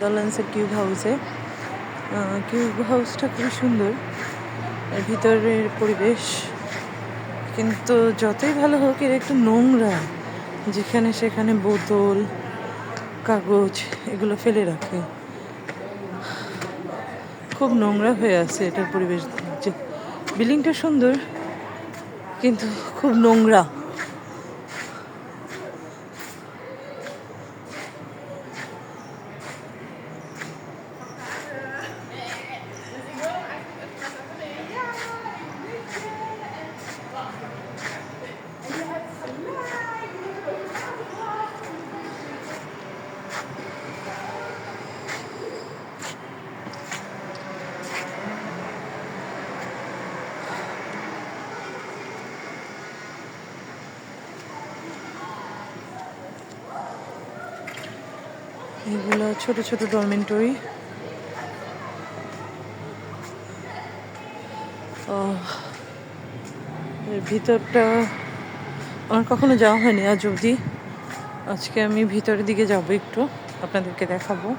নেদারল্যান্ডসের কিউব হাউসটা খুবই সুন্দর। এর ভিতরের পরিবেশ কিন্তু যতই ভালো হোক, এর একটু নোংরা, যেখানে সেখানে বোতল, কাগজ এগুলো ফেলে রাখে। খুব নোংরা হয়ে আছে এটার পরিবেশ। যে বিল্ডিংটা সুন্দর কিন্তু খুব নোংরা। এগুলো ছোট ছোট ডরমেন্টরি। এর ভিতরটা আমার কখনো যাওয়া হয়নি আজ অবধি। আজকে আমি ভিতরের দিকে যাবো, একটু আপনাদেরকে দেখাবো।